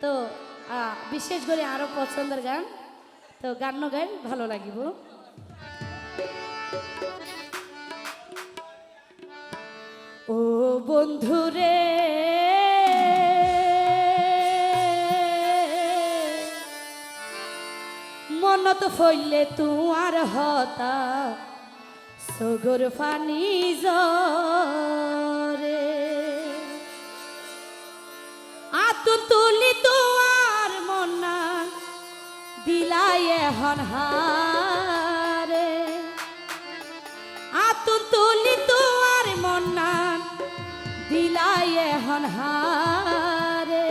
তো বিশেষ করে আরো পছন্দের গান তো গান গাই ভালো লাগিব। ও বন্ধুরে মনত ফইলে তোমার হতা সগর ফানি জরে আতুন তুলি তোমার মনা দিলাই এখন হারে আতুন তুলি তোমার মনা দিলাই এখন হারে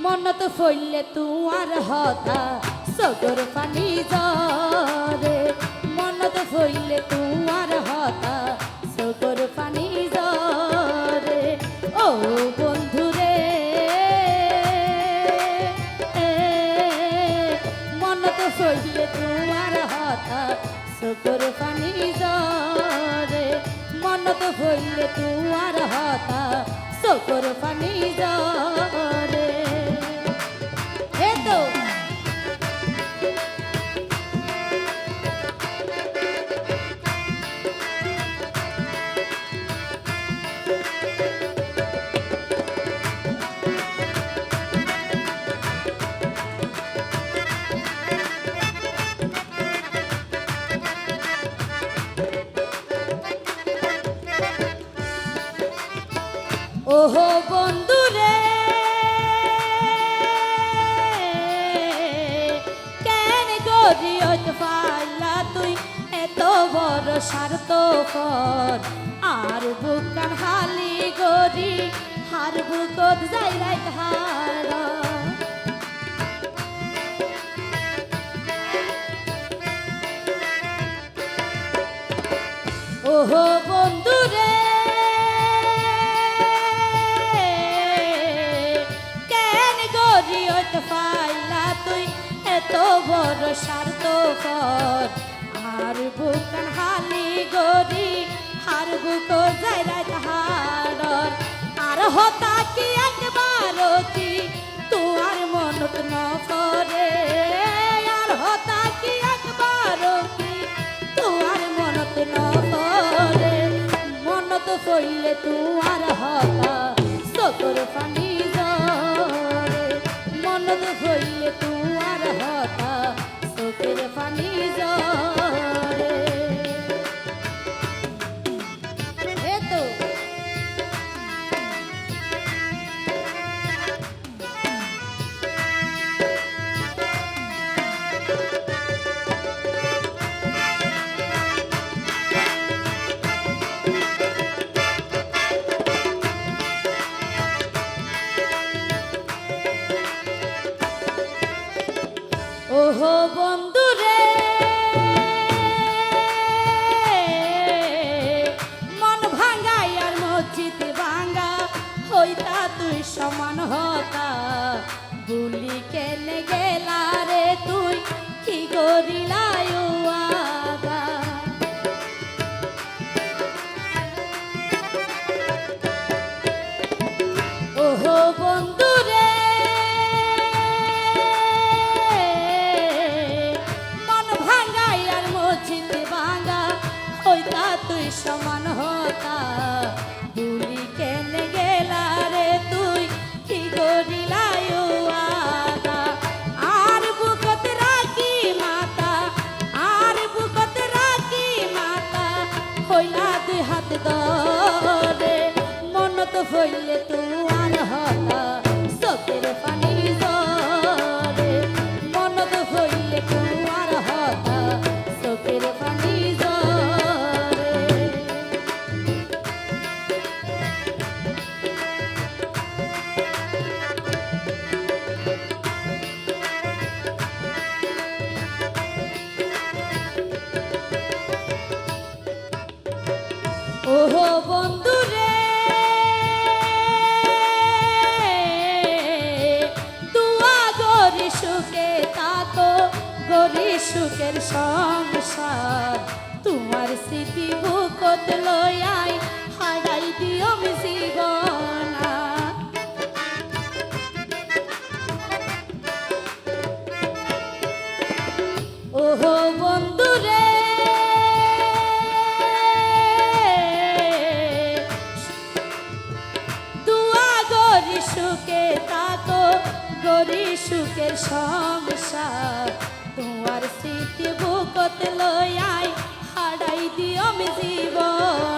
মনত ফইলে তোমার হতা সগর পানি জরে মনত ফইলে তোমার হতা সগর পানি জরে ও বন্ধুরে মনত ফইলে তোমার হতা সগর পানি জরে মনত ফইলে তোমার হতা সগর পানি জরে এতো ওহো বন্ধুরে কেন গরি হইতে পারলা তুই এত বড় স্বার্থ কর আর বুকান হালি গরি হার বুকত যাই রাইত হার ওহো বন্ধুরে পাইলা তুই এত বড় স্বার্থ কর আর বুকান হালি গরি হার বুক যাইরাই হাড়র আর হতা কি একবার কি তোমার মনত ন করে আর হতা কি একবার কি তোমার মনত ন করে মনত কইলে তোমার হতা সতর পানি মনত হইলে তোমার হতা চোখের পানি জরে এতো ওহো বন্ধুরে মন ভাঙ্গাই আর মসজিদ ভাঙ্গা হইতা তুই সমান হতা ভুলি কেনে গেলা রে তুই কি করিলাই আগা ওহো বন্ধুরে তুই সমান হতা ভুলি কেনে গেলা রে তুই কি করিলাই আগা আর বুকত রাখি মাতা আর বুকত রাখি মাতা হইলা দুই হাত ধরে মনত হইলে তোমার হতা চোখের পানি জরে মনত হইলে তোমার হতা চোখের পানি ওহো বন্ধুরে দুয়া গরি সুখে তাকো গরি সুখের সংসার তোমার স্মৃতি বুকত লয়াই হারাই দিও জীবন করি সুখের সংসার তোমার স্মৃতি বুকত লইয়াই হারাই দিও আমি জীবন